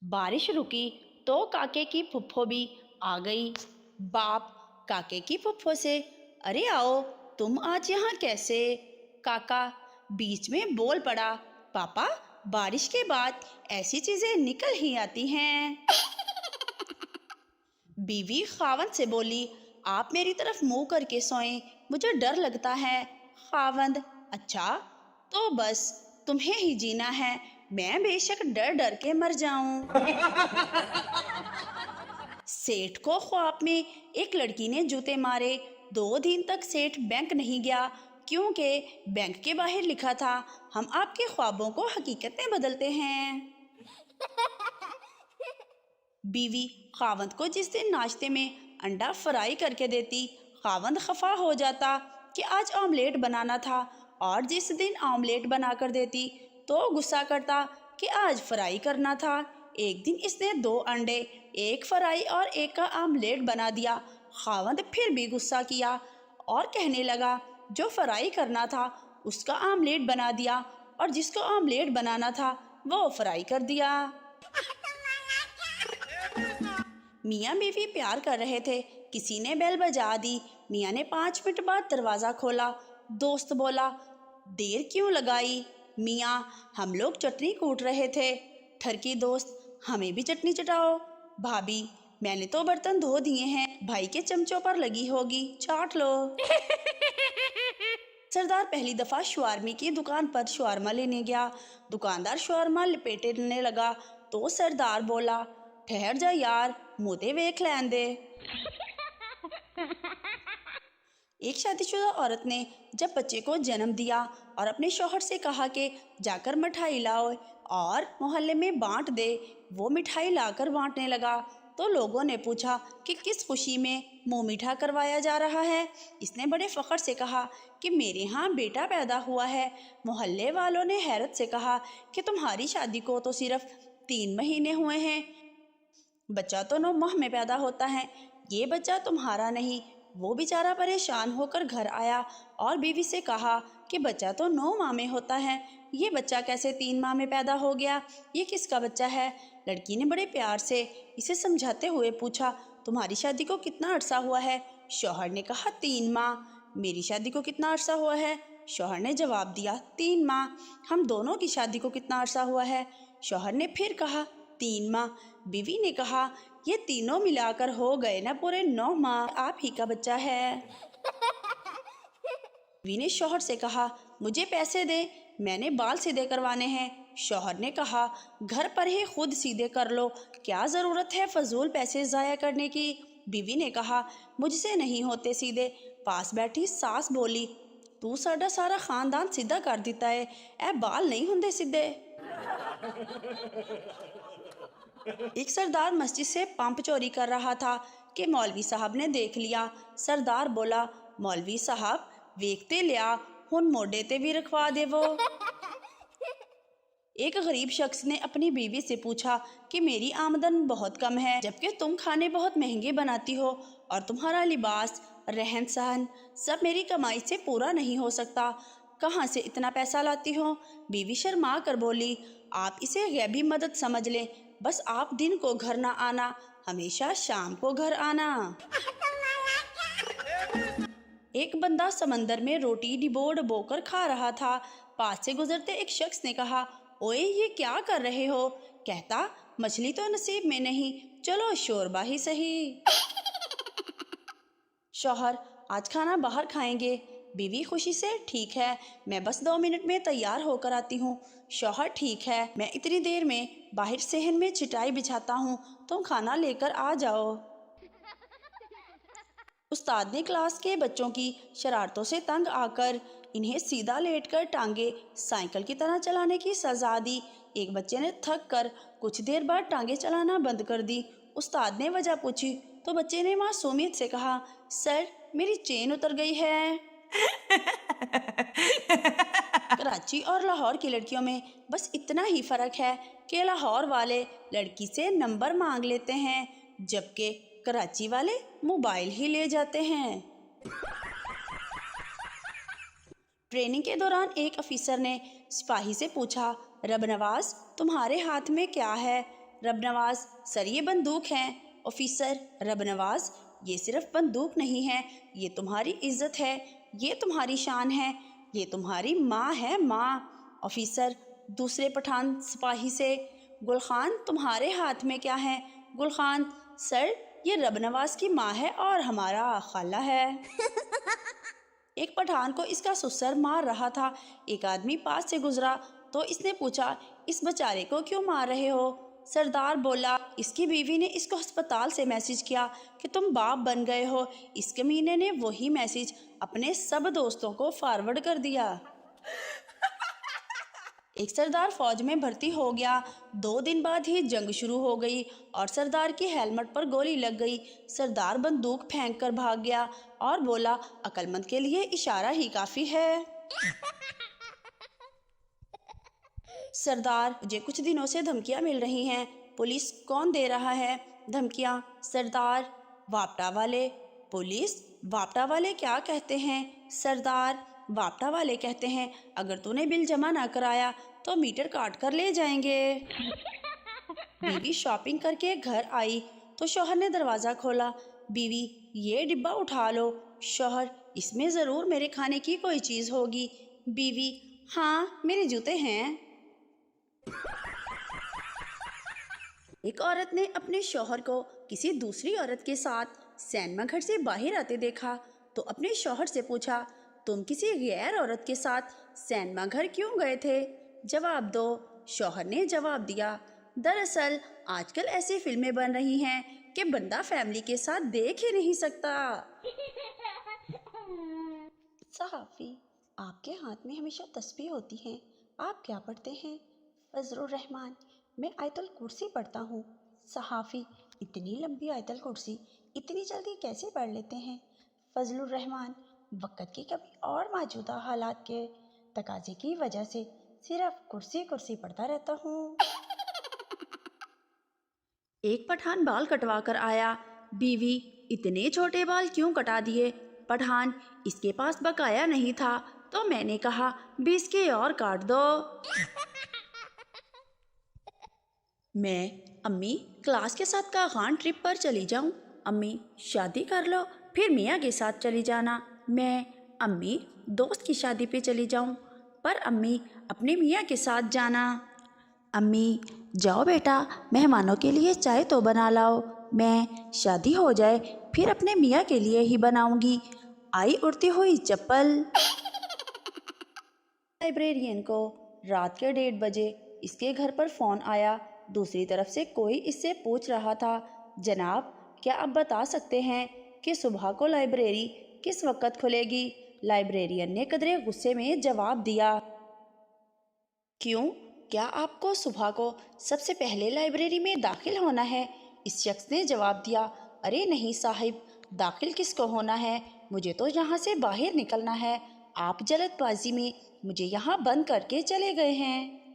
बारिश रुकी तो काके की फुफ्फो भी आ गई। बाप काके की फुफ्फो से, अरे आओ, तुम आज यहाँ कैसे? काका बीच में बोल पड़ा, पापा बारिश के बाद ऐसी चीजें निकल ही आती हैं। बीवी खावंद से बोली, आप मेरी तरफ मुंह करके सोएं, मुझे डर लगता है। खावंद, अच्छा तो बस तुम्हें ही जीना है, मैं बेशक डर डर के मर जाऊं। सेठ को ख्वाब में एक लड़की ने जूते मारे। 2 दिन तक सेठ बैंक नहीं गया क्योंकि बैंक के बाहर लिखा था, हम आपके ख्वाबों को हकीकत में बदलते हैं। बीवी खावंद को जिस दिन नाश्ते में अंडा फ्राई करके देती, खावंद खफा हो जाता कि आज ऑमलेट बनाना था, और जिस दिन ऑमलेट बना कर देती तो गुस्सा करता कि आज फ्राई करना था। एक दिन इसने 2 अंडे, एक फ्राई और एक का ऑमलेट बना दिया। खावंद फिर भी गुस्सा किया और कहने लगा, जो फ्राई करना था उसका ऑमलेट बना दिया और जिसको ऑमलेट बनाना था वो फ्राई कर दिया। मियाँ बीवी प्यार कर रहे थे, किसी ने बेल बजा दी। मियाँ ने 5 मिनट बाद दरवाज़ा खोला। दोस्त बोला, देर क्यों लगाई? मियाँ, हम लोग चटनी कूट रहे थे। ठरकी दोस्त, हमें भी चटनी चटाओ। भाभी, मैंने तो बर्तन धो दिए हैं, भाई के चमचों पर लगी होगी, चाट लो। सरदार पहली दफ़ा शवारमी की दुकान पर शवारमा लेने गया। दुकानदार शवारमा लपेटने लगा तो सरदार बोला, ठहर जा यार, मुझे वेख लैन दे। एक शादीशुदा औरत ने जब बच्चे को जन्म दिया और अपने शौहर से कहा कि जाकर मिठाई लाओ और मोहल्ले में बांट दे, वो मिठाई लाकर बांटने लगा तो लोगों ने पूछा कि किस खुशी में मुंह मीठा करवाया जा रहा है। इसने बड़े फख्र से कहा कि मेरे यहाँ बेटा पैदा हुआ है। मोहल्ले वालों ने हैरत से कहा कि तुम्हारी शादी को तो सिर्फ 3 महीने हुए हैं, बच्चा तो 9 माह में पैदा होता है, ये बच्चा तुम्हारा नहीं। वो बेचारा परेशान होकर घर आया और बीवी से कहा कि बच्चा तो 9 माह में होता है, ये बच्चा कैसे 3 माह में पैदा हो गया, ये किसका बच्चा है? लड़की ने बड़े प्यार से इसे समझाते हुए पूछा, तुम्हारी शादी को कितना अरसा हुआ है? शौहर ने कहा 3 माह। मेरी शादी को कितना अरसा हुआ है? शौहर ने जवाब दिया 3 माह। हम दोनों की शादी को कितना अरसा हुआ है? शौहर ने फिर कहा 3 माह। बीवी ने कहा, ये तीनों मिलाकर हो गए ना पूरे 9 माह, आप ही का बच्चा है। बीवी ने शौहर से कहा, मुझे पैसे दे, मैंने बाल सीधे करवाने हैं। शौहर ने कहा, घर पर ही खुद सीधे कर लो, क्या ज़रूरत है फजूल पैसे ज़ाया करने की? बीवी ने कहा, मुझसे नहीं होते सीधे। पास बैठी सास बोली, तू साडा सारा खानदान सीधा कर दिता है, ए बाल नहीं होंदे सीधे। एक सरदार मस्जिद से पंप चोरी कर रहा था कि मौलवी साहब ने देख लिया। सरदार बोला, मौलवी साहब वेखते लिया, हुन मोडे ते भी रखवा देवो। एक गरीब शख्स ने अपनी बीवी से पूछा कि मेरी आमदन बहुत कम है, जबकि तुम खाने बहुत महंगे बनाती हो और तुम्हारा लिबास, रहन सहन सब मेरी कमाई से पूरा नहीं हो सकता, कहाँ से इतना पैसा लाती हो? बीवी शर्मा कर बोली, आप इसे गैबी मदद समझ लें, बस आप दिन को घर ना आना, हमेशा शाम को घर आना। एक बंदा समंदर में रोटी डिबो डबो कर खा रहा था। पास से गुजरते एक शख्स ने कहा, ओए ये क्या कर रहे हो? कहता, मछली तो नसीब में नहीं, चलो शोरबा ही सही। शौहर, आज खाना बाहर खाएंगे। बीवी खुशी से, ठीक है, मैं बस 2 मिनट में तैयार होकर आती हूँ। शौहर, ठीक है, मैं इतनी देर में बाहर सहन में चटाई बिछाता हूँ, तुम खाना लेकर आ जाओ। उस्ताद ने क्लास के बच्चों की शरारतों से तंग आकर इन्हें सीधा लेटकर टांगे साइकिल की तरह चलाने की सजा दी। एक बच्चे ने थक कर कुछ देर बाद टांगे चलाना बंद कर दी। उस्ताद ने वजह पूछी तो बच्चे ने मासूमियत से कहा, सर मेरी चेन उतर गई है। कराची और लाहौर की लड़कियों में बस इतना ही फर्क है कि लाहौर वाले लड़की से नंबर मांग लेते हैं, जबकि कराची वाले मोबाइल ही ले जाते हैं। ट्रेनिंग के दौरान एक अफीसर ने सिपाही से पूछा, रब नवाज तुम्हारे हाथ में क्या है? रब नवाज, सर ये बंदूक है। ऑफिसर, रब नवाज, ये सिर्फ बंदूक नहीं है, ये तुम्हारी इज्जत है, ये तुम्हारी शान है, ये तुम्हारी माँ है, माँ। ऑफिसर, दूसरे पठान सिपाही से, गुलखान तुम्हारे हाथ में क्या है? गुलखान, सर ये रब नवाज की माँ है और हमारा खाला है। एक पठान को इसका सुसर मार रहा था। एक आदमी पास से गुजरा तो इसने पूछा, इस बेचारे को क्यों मार रहे हो? सरदार बोला, इसकी बीवी ने इसको अस्पताल से मैसेज किया कि तुम बाप बन गए हो। इस कमीने ने वही मैसेज अपने सब दोस्तों को फॉरवर्ड कर दिया। एक सरदार फौज में भर्ती हो गया। 2 दिन बाद ही जंग शुरू हो गई और सरदार की हेलमेट पर गोली लग गई। सरदार बंदूक फेंक कर भाग गया और बोला, अक्लमंद के लिए इशारा ही काफ़ी है। सरदार, मुझे कुछ दिनों से धमकियां मिल रही हैं। पुलिस, कौन दे रहा है धमकियां? सरदार, वापटा वाले। पुलिस, वापटा वाले क्या कहते हैं? सरदार, वापटा वाले कहते हैं अगर तूने बिल जमा ना कराया तो मीटर काट कर ले जाएंगे। बीवी शॉपिंग करके घर आई तो शौहर ने दरवाज़ा खोला। बीवी, ये डिब्बा उठा लो। शौहर, इसमें ज़रूर मेरे खाने की कोई चीज़ होगी। बीवी, हाँ मेरे जूते हैं। एक औरत ने अपने शौहर को किसी दूसरी औरत के साथ सिनेमा घर से बाहर आते देखा तो अपने शौहर से पूछा, तुम किसी गैर औरत के साथ सिनेमा घर क्यों गए थे? जवाब दो। शौहर ने जवाब दिया, दरअसल आजकल ऐसी फिल्में बन रही हैं कि बंदा फैमिली के साथ देख ही नहीं सकता। सहाफ़ी, आपके हाथ में हमेशा तस्बीह होती है, आप क्या पढ़ते हैं? फजलुर रहमान, मैं आयतुल कुर्सी पढ़ता हूँ। सहाफ़ी, इतनी लंबी आयतुल कुर्सी इतनी जल्दी कैसे पढ़ लेते हैं? फजलुर रहमान, वक़्त की कभी और मौजूदा हालात के तकाजे की वजह से सिर्फ कुर्सी कुर्सी पढ़ता रहता हूँ। एक पठान बाल कटवा कर आया। बीवी, इतने छोटे बाल क्यों कटा दिए? पठान, इसके पास बकाया नहीं था तो मैंने कहा 20 के और काट दो। मैं, अम्मी क्लास के साथ कागान ट्रिप पर चली जाऊं। अम्मी, शादी कर लो फिर मियाँ के साथ चली जाना। मैं, अम्मी दोस्त की शादी पे चली जाऊं, पर अम्मी अपने मियाँ के साथ जाना। अम्मी, जाओ बेटा मेहमानों के लिए चाय तो बना लाओ। मैं, शादी हो जाए फिर अपने मियाँ के लिए ही बनाऊंगी। आई उड़ती हुई चप्पल। लाइब्रेरियन को रात के 1:30 बजे इसके घर पर फ़ोन आया। दूसरी तरफ से कोई इससे पूछ रहा था, जनाब क्या आप बता सकते हैं कि सुबह को लाइब्रेरी किस वक्त खुलेगी? लाइब्रेरियन ने कदरे गुस्से में जवाब दिया, क्यों, क्या आपको सुबह को सबसे पहले लाइब्रेरी में दाखिल होना है? इस शख्स ने जवाब दिया, अरे नहीं साहिब, दाखिल किसको होना है, मुझे तो यहाँ से बाहर निकलना है। आप जल्दबाजी में मुझे यहाँ बंद करके चले गए हैं।